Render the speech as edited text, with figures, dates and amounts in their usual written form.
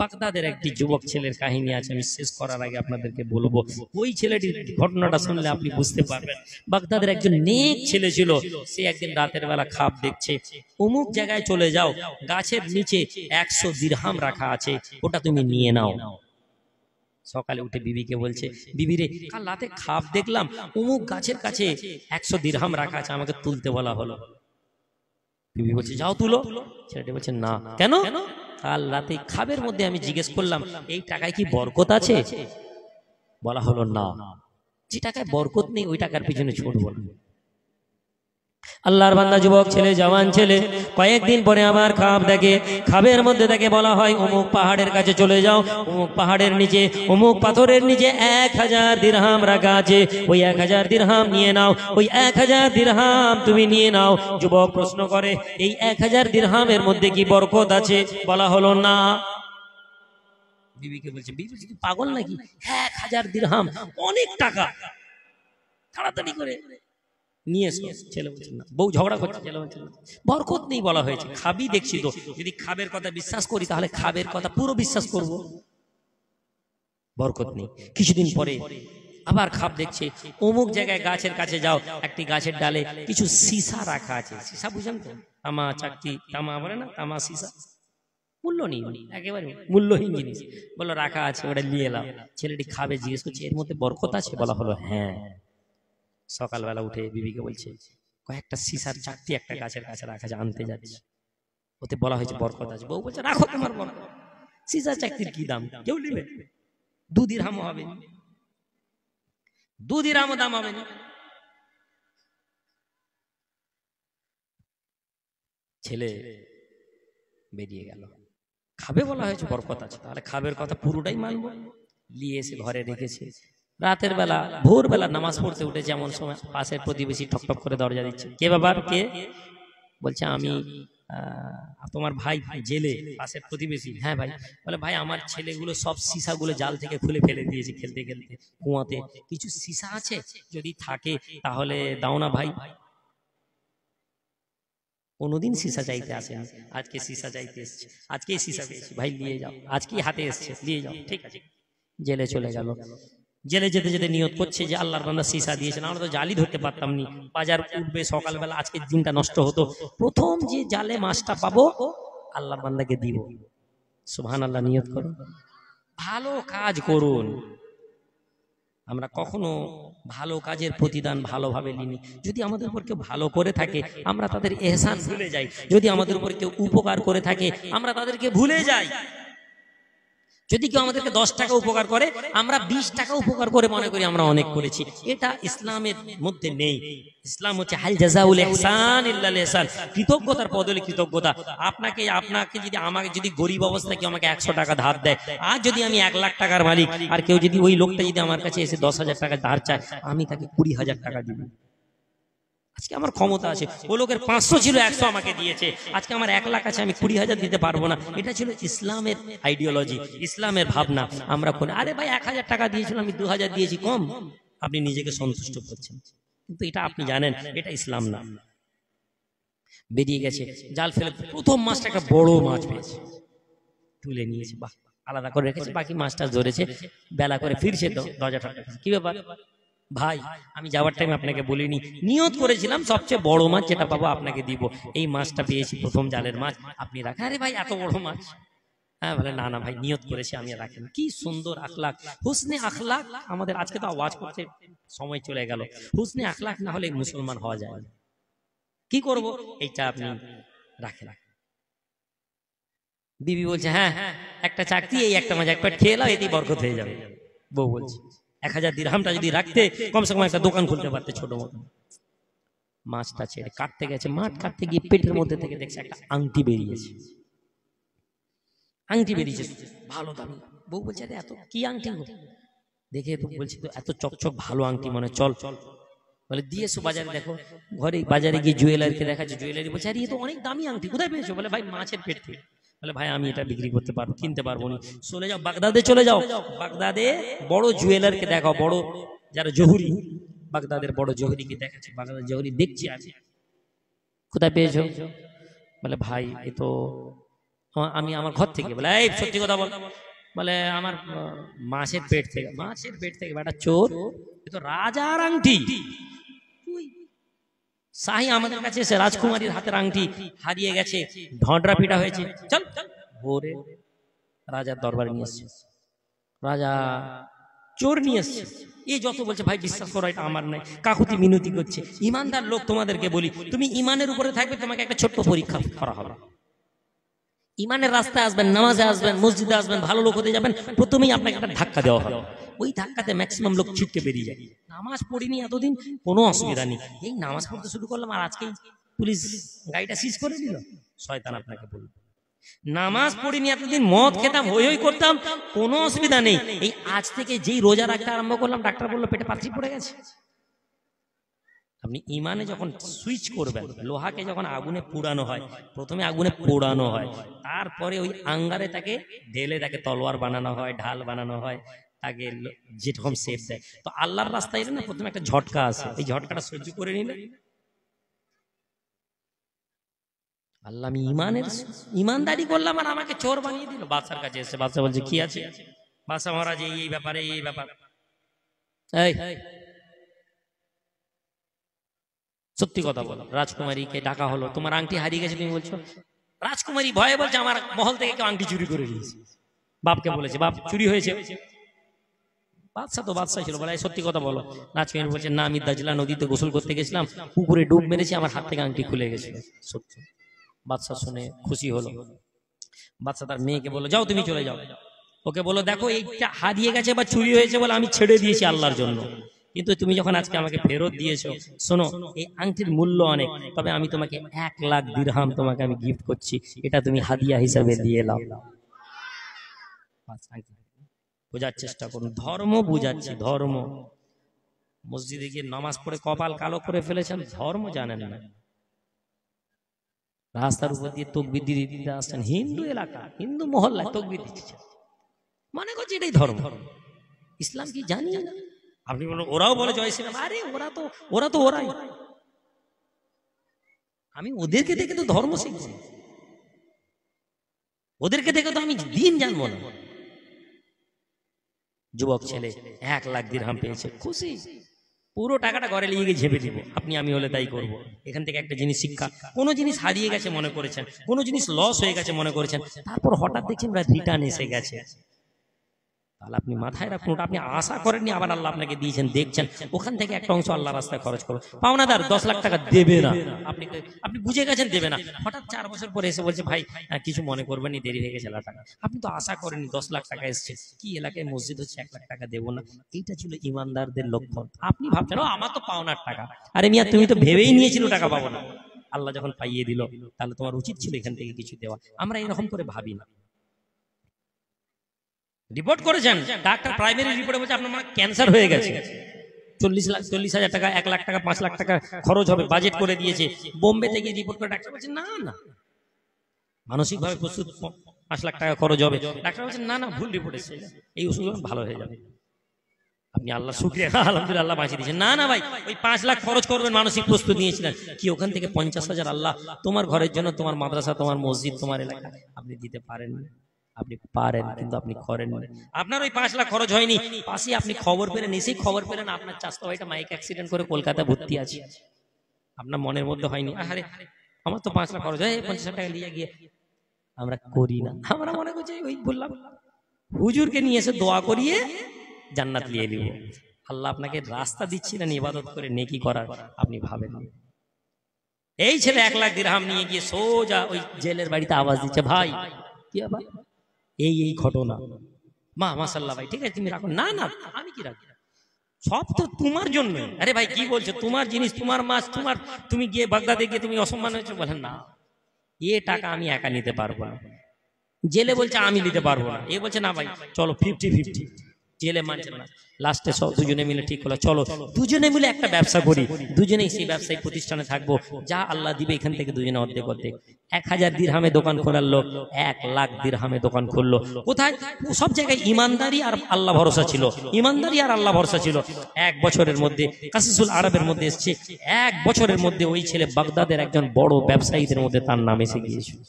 বাগদাদের একটি যুবক ছেলের কাহিনী আছে, আমি শেষ করার আগে আপনাদেরকে বলবো। ওই ছেলেটির ঘটনাটা শুনলে আপনি বুঝতে পারবেন। বাগদাদের একজন নেক ছেলে ছিল, সে একদিন রাতের বেলা খাপ দেখছে, অমুক জায়গায় চলে যাও, গাছের নিচে 100 দিরহাম রাখা আছে, ওটা তুমি নিয়ে নাও। সকালে উঠে বিবিকে বলছে, বিবি রে, কাল রাতে খাপ দেখলাম অমুক গাছের কাছে 100 দিরহাম রাখা আছে, আমাকে তুলতে বলা হলো। বিবি বলছে, যাও তুলো। ছেলেটি বলছে, না। কেন? কাল রাতে খাবের মধ্যে আমি জিজ্ঞেস করলাম, এই টাকায় কি বরকত আছে? বলা হলো, না। যে টাকায় বরকত নেই ওই টাকার পিছনে ছুটবো না। আল্লাহর বান্দা যুবক ছেলে, জওয়ান ছেলে, কয়েকদিন পরে আবার খাব দেখে, খাবের মধ্যে তাকে বলা হয়, অমুক পাহাড়ের কাছে চলে যাও, অমুক পাহাড়ের নিচে অমুক পাথরের নিচে 1000 দিরহাম রাখা আছে, ওই 1000 দিরহাম নিয়ে নাও, ওই 1000 দিরহাম তুমি নিয়ে নাও। যুবক প্রশ্ন করে, এই 1000 দিরহামের মধ্যে কি বরকত আছে? বলা হলো, না। বিবিকে বলছে, বিবি কি পাগল নাকি? 1000 দিরহাম অনেক টাকা, তাড়াতাড়ি করে নিয়ে এসো। ছেলে বলছে, না। বউ ঝগড়া করছে, ছেলে বলছে, না, বরকত নেই বলা হয়েছে, খাবি দেখছি তো, যদি খাবের কথা বিশ্বাস করি তাহলে খাবের কথা পুরো বিশ্বাস করব, বরকত নেই। কিছুদিন পরে আবার খাব দেখছে, অমুক জায়গায় গাছের কাছে যাও, একটি গাছের ডালে কিছু সীসা রাখা আছে। সীসা বুঝেন তো? তামা চাকতি, তামা বলে না, তামা সীসা, মূল্য নেই, একেবারে মূল্যহীন জিনিস। বললো রাখা আছে, ওটা নিয়ে এলাম। ছেলেটি খাবে, জিজ্ঞেস করছে, এর মধ্যে বরকত আছে? বলা হলো, হ্যাঁ। সকালবেলা উঠে বিবিকে বলছে, কয়েকটা সীসার চাকতি একটা গাছের কাছে রাখা আছে, আনতে যাচ্ছে, ওতে বলা হয়েছে বরকত আছে। বউ বলছে, রাখো তোমার বরকত, সীসার চাকতির কি দাম, কেউ নেবে? 2 দিরহাম হবে, 2 দিরহাম দাম হবে না। ছেলে বেরিয়ে গেল, খাবে বলা হয়েছে বরকত আছে, তাহলে খাবের কথা পুরোটাই মানবো। নিয়ে এসে ঘরে রেখেছে। রাতের বেলা ভোরবেলা নামাজ পড়তে উঠে যেমন সময় পাশের প্রতিবেশী ঠকঠক করে দরজা দিচ্ছে, কে বাবার, কে? বলছে, আমি তোমার ভাই জেলে, পাশের প্রতিবেশী। হ্যাঁ ভাই। বলে, ভাই আমার ছেলেগুলো সব সীসাগুলো জাল থেকে খুলে ফেলে দিয়েছে, খেলতে খেলতে কুয়াতে, কিছু সীসা আছে, যদি থাকে তাহলে দাও না ভাই। কোনোদিন সীসা চাইতে আসেনি, আজকে সীসা চাইতে এসছে, আজকেই সীসা পেয়েছি, ভাই নিয়ে যাও, আজকেই হাতে এসছে, নিয়ে যাও। ঠিক আছে, জেলে চলে গেল। জেলে যেতে যেতে নিয়ত করছে যে আল্লাহর বান্দা সীসা দিয়েছেন, আমরা তো জালই ধরতে পারতাম নি, বাজার উঠবে সকালবেলা, আজকের দিনটা নষ্ট হতো, প্রথম যে জালে মাছটা পাবো আল্লাহর বান্দাকে দিব। সুবহানাল্লাহ, নিয়ত করুন, ভালো কাজ করুন। আমরা কখনো ভালো কাজের প্রতিদান ভালোভাবে নিই। যদি আমাদের উপর কেউ ভালো করে থাকে আমরা তাদের এহসান ভুলে যাই, যদি আমাদের উপর কেউ উপকার করে থাকে আমরা তাদেরকে ভুলে যাই। যদি কেউ আমাদেরকে 10 টাকা উপকার করে আমরা 20 টাকা উপকার করে মনে করি আমরা অনেক করেছি, এটা ইসলামের মধ্যে নেই। ইসলাম হচ্ছে হাল জাযাউল ইহসান ইল্লাল ইহসান, কৃতজ্ঞতার বদলে কৃতজ্ঞতা। আপনাকে যদি আমাকে যদি গরিব অবস্থায় কেউ আমাকে 100 টাকা ধার দেয়, আর যদি আমি 1 লাখ টাকার মালিক, আর কেউ যদি ওই লোকটা যদি আমার কাছে এসে 10,000 টাকা ধার চায়, আমি তাকে 20,000 টাকা দিব। আজকে আমার ক্ষমতা আছে, ও লোকের 500 ছিল 100 আমাকে দিয়েছে, আজকে আমার 1 লাখ আছে, আমি 20,000 দিতে পারবো না। এটা ছিল ইসলামের আইডিওলজি, ইসলামের ভাবনা। আমরা কোন, আরে ভাই 1000 টাকা দিয়েছিল আমি 2000 দিয়েছি, কম, আপনি নিজেকে সন্তুষ্ট করছেন, কিন্তু এটা আপনি জানেন এটা ইসলাম না। বেরিয়ে গেছে, জাল ফেলে প্রথম মাছটা একটা বড় মাছ পেয়েছে, তুলে নিয়েছে, বাহ, আলাদা করে রেখেছে, বাকি মাছটা ধরেছে। বেলা করে ফিরছে তো দরজাটা, কি ব্যাপার ভাই, আমি যাওয়ার টাইম আপনাকে বলিনি, নিয়ত করেছিলাম সবচেয়ে বড় মাছ যেটা পাবো আপনাকে দিব, এই মাছটা পেয়েছি, প্রথম জালের মাছ, আপনি রাখেন। আরে ভাই এত বড় মাছ? হ্যাঁ। বলে, না না ভাই, নিয়ত করেছি আমি রাখেন। কি সুন্দর আখলাক, হুসনে আখলাক। আমাদের আজকে তো আওয়াজ করতে সময় চলে গেল, হুসনে আখলাক না হলে মুসলমান হওয়া যায় না। কি করব, এইটা আপনি রাখেন। বিবি বলছে, হ্যাঁ একটা চাকরি, এই একটা মাছ এক প্লেট খেয়ে নাও, এতেই বরকত হয়ে যাবে। বউ বলছে, 1000 দিরহামটা যদি রাখতে কমসে কম একটা দোকান খুলতে পারতে ছোট মতো। মাছটা ছেড়ে কাটতে গেছে, মাছ কাটতে গিয়ে পেটের মধ্যে থেকে দেখছে একটা আংটি বেরিয়েছে। আংটি বেরিয়েছে ভালো দামি। বউ বলছে, আরে এত কি আংটি? দেখে তো বলছি, তো এত চকচক ভালো আংটি, মানে চল চল। বলে, দিয়েছো বাজারে, দেখো। ঘরে বাজারে গিয়ে জুয়েলারিকে দেখাচ্ছে, জুয়েলারি বলছে, আরে এ তো অনেক দামি আংটি, কোথায় পেয়েছো? বলে, ভাই মাছের পেট থেকে। বলে, ভাই আমি এটা বিক্রি করতে পারবো, কিনতে পারবো না। চলে যাও বাগদাদে, চলে যাও, বাগদাদে বড় জুয়েলারকে দেখাও, বড় যারা জহুরি, বাগদাদের বড় জহুরিকে দেখাচ্ছে, বাগদাদের জহুরি দেখছি আছে। কোথায় পেয়েছো? বলে, ভাই এ তো আমি আমার ঘর থেকে বলে, এই সত্যি কথা বল। বলে আমার মাছের পেট থেকে। মাছের পেট থেকে? বেটা চোর, এ তো রাজার আংটি। শাহী আমাদের কাছে এসে রাজকুমারীর হাতের আংটি হারিয়ে গেছে, ঢডরা পিটা হয়েছে, চল ভোরে রাজার দরবারে নিয়ে এসছে। রাজা চোর নিয়ে এসছে। এই যত বলছে ভাই বিশ্বাস করো এটা আমার নাই, কাকুতি মিনতি করছে। ইমানদার লোক তোমাদেরকে বলি, তুমি ইমানের উপরে থাকবে, তোমাকে একটা ছোট্ট পরীক্ষা করা হবে। ইমানের রাস্তায় আসবেন, নামাজে আসবেন, মসজিদে আসবেন, ভালো লোক হতে যাবেন, প্রথমেই আপনাকে একটা ধাক্কা দেওয়া হবে। ওই ধাক্কাতে ম্যাক্সিমাম লোক ছিটকে বেরিয়ে যায়। নামাজ পড়িনি এতদিন, কোনো অসুবিধা নেই, এই নামাজ পড়তে শুরু করলাম আর আজকেই পুলিশ গাড়িটা সিজ করে দিল, শয়তান আপনাকে বলবে। নামাজ পড়িনি এতদিন, মদ খেতাম, হই হই করতাম, কোনো অসুবিধা নেই, এই আজ থেকে যেই রোজা রাখতে আরম্ভ করলাম ডাক্তার বললো পেটে পাথরি পড়ে গেছে। আপনি ইমানে যখন সুইচ করবেন, লোহাকে যখন আগুনে পোড়ানো হয়, প্রথমে আগুনে পোড়ানো হয়, তারপরে ওই আঙ্গারে তাকে ঢেলে তাকে তলোয়ার বানানো হয়, ঢাল বানানো হয়, তাকে যেরকম শেপ দেয়। তো আল্লাহর রাস্তায় না প্রথমে একটা ঝটকা আছে, এই ঝটকাটা সহ্য করে নিলে আল্লাহ, আমি ইমানদারি করলাম আর আমাকে চোর বানিয়ে দিল। বাদশার কাছে এসে বাদশা বলছে কি আছে? বাদশা মহারাজ এই ব্যাপারে, এই ব্যাপার। এই সত্যি কথা বলো, রাজকুমারীকে ডাকা হলো, তোমার আংটি হারিয়ে গেছে তুমি বলছো। রাজকুমারী ভয়ে বলছে আমার মহল থেকে কেউ আংটি চুরি করে নিয়েছে। বাপকে বলেছে, বাপ চুরি হয়েছে। বাদশা তো বাদশা ছিল, বলে সত্যি কথা বলো। রাজকুমারী বলছে না, আমি দাজলা নদীতে গোসল করতে গেছিলাম, পুকুরে ডুব মেরেছি, আমার হাত থেকে আংটি খুলে গেছিল। সত্যি। বাদশা শুনে খুশি হলো। বাদশা তার মেয়েকে বললো যাও তুমি চলে যাও, ওকে বলো দেখো এইটা হারিয়ে গেছে বা চুরি হয়েছে বলে আমি ছেড়ে দিয়েছি আল্লাহর জন্য, কিন্তু তুমি যখন আজকে আমাকে ফেরত দিয়েছো, শোনো এই আংটির মূল্য অনেক, তবে আমি তোমাকে 1 লাখ দিরহাম তোমাকে আমি গিফট করছি, এটা তুমি হাদিয়া হিসাবে দিয়ে নাও। বোঝার চেষ্টা করুন, ধর্ম বুঝাচ্ছি, ধর্ম। মসজিদে গিয়ে নামাজ পড়ে কপাল কালো করে ফেলেছেন, ধর্ম জানেন না। রাস্তার উপর দিয়ে তকবির দিতে আসছেন, হিন্দু এলাকা, হিন্দু মহল্লায় তকবির দিচ্ছেন, মনে করছে এটাই ধর্ম। ইসলাম কি জানি না? আপনি বলেন ওরাও বলে জয় শ্রীরাম, আরে ওরা তো ওরাই। আমি ওদেরকে দেখে তো ধর্ম শিখবো না, ওদেরকে দেখে তো আমি দিন জানবো না। যুবক ছেলে 1 লাখ দিরহাম পেয়েছে, খুশি, পুরো টাকাটা ঘরে নিয়ে গিয়ে ঝেপে দিব। আপনি আমি হলে তাই করব। এখান থেকে একটা জিনিস শিক্ষা, কোনো জিনিস হারিয়ে গেছে মনে করেছেন, কোনো জিনিস লস হয়ে গেছে মনে করেছেন, তারপর হঠাৎ দেখছেন রিটার্ন এসে গেছে, তাহলে আপনি মাথায় রাখুন, ওটা আপনি আশা করেননি, আবার আল্লাহ আপনাকে দিয়েছেন, দেখছেন, ওখান থেকে একটা অংশ আল্লাহ রাস্তায় খরচ করো। পাওনাদার 10 লাখ টাকা দেবে না, আপনি বুঝে গেছেন দেবে না, হঠাৎ 4 বছর পরে এসে বলছে ভাই কিছু মনে করবেন, দেরি হয়ে গেছে টাকা। আপনি তো আশা করেননি 10 লাখ টাকা এসছে, কি এলাকায় মসজিদ হচ্ছে 1 লাখ টাকা দেবো না। এইটা ছিল ইমানদারদের লক্ষণ। আপনি ভাবছেন ও আমার তো পাওনার টাকা, আরে মিয়া তুমি তো ভেবেই নিয়েছিল টাকা পাবো না, আল্লাহ যখন পাইয়ে দিল তাহলে তোমার উচিত ছিল এখান থেকে কিছু দেওয়া। আমরা এরকম করে ভাবি না। রিপোর্ট করেছেন ডাক্তার, প্রাইমারি রিপোর্টে বলছে আপনার মানে ক্যান্সার হয়ে গেছে, 40,000 টাকা, 1 লাখ টাকা, 5 লাখ টাকা খরচ হবে, বাজেট করে দিয়েছে। বোম্বে থেকে রিপোর্ট করে ডাক্তার বলছে না না, মানসিকভাবে প্রস্তুত, 5 লাখ টাকা খরচ হবে। ডাক্তার বলছে না না, ভুল রিপোর্ট এসেছে, এই ওষুধ ভালো হয়ে যাবে। আপনি আল্লাহ শুকরিয়া, আলহামদুলিল্লাহ আল্লাহ বাঁচিয়ে দিয়েছেন। না না ভাই, ওই 5 লাখ খরচ করবেন, মানসিক প্রস্তুত নিয়েছিলেন কি, ওখান থেকে 50,000 আল্লাহ তোমার ঘরের জন্য, তোমার মাদ্রাসা, তোমার মসজিদ, তোমার এলাকা আপনি দিতে পারেন। আপনি পারেন কিন্তু আপনি করেন না। আপনার ওই 5 লাখ খরচ হয়নি, পাশে আপনি খবর পেলেন, এসেই খবর পেলেন আপনার চাচতো ভাইটা মাইক অ্যাক্সিডেন্ট করে কলকাতা ভর্তি আছে। আপনার মনের মধ্যে হয়নি আরে আমার তো 5 লাখ খরচ হয়, 50,000 টাকা নিয়ে গিয়ে। আমরা করি না, আমরা মনে করছি ওই বললাম হুজুরকে নিয়ে এসে দোয়া করিয়ে জান্নাত নিয়ে নিব। আল্লাহ আপনাকে রাস্তা দিচ্ছিলেন ইবাদত করে নেকি করার, আপনি ভাবেন। এই ছেলে 1 লাখ দিরহাম নিয়ে গিয়ে সোজা ওই জেলের বাড়িতে আওয়াজ দিচ্ছে, ভাই কি আবার এই ঘটনা, মা মাশাআল্লাহ ভাই ঠিক আছে তুমি রাখো। না না আমি কি রাখি, সব তো তোমার জন্য। আরে ভাই কি বলছো, তোমার জিনিস, তোমার মাছ, তোমার, তুমি গিয়ে বাগদাদে গিয়ে তুমি অসম্মান হয়েছো। বলেন না, এ টাকা আমি একা নিতে পারবো না। জেলে বলছে আমি নিতে পারবো না, এ বলছে না ভাই চলো 50-50। জেলে মানছে না, লাস্টে সব দুজনে মিলে ঠিক হলো চলো দুজনে মিলে একটা ব্যবসা করি, দুজনেই সেই ব্যবসায়িক প্রতিষ্ঠানে থাকবো, যা আল্লাহ দিবে এখান থেকে দুজনে অর্ধেক অর্ধেক। 1000 দিরহামে দোকান খোলার লোক 1 লাখ দিরহামে দোকান খুললো। কোথায়? সব জায়গায় ইমানদারি আর আল্লাহ ভরসা ছিল, ইমানদারি আর আল্লাহ ভরসা ছিল। 1 বছরের মধ্যে কাসিসুল আরবের মধ্যে এসছে, 1 বছরের মধ্যে ওই ছেলে বাগদাদের একজন বড় ব্যবসায়ীদের মধ্যে তার নাম এসে গিয়েছিল।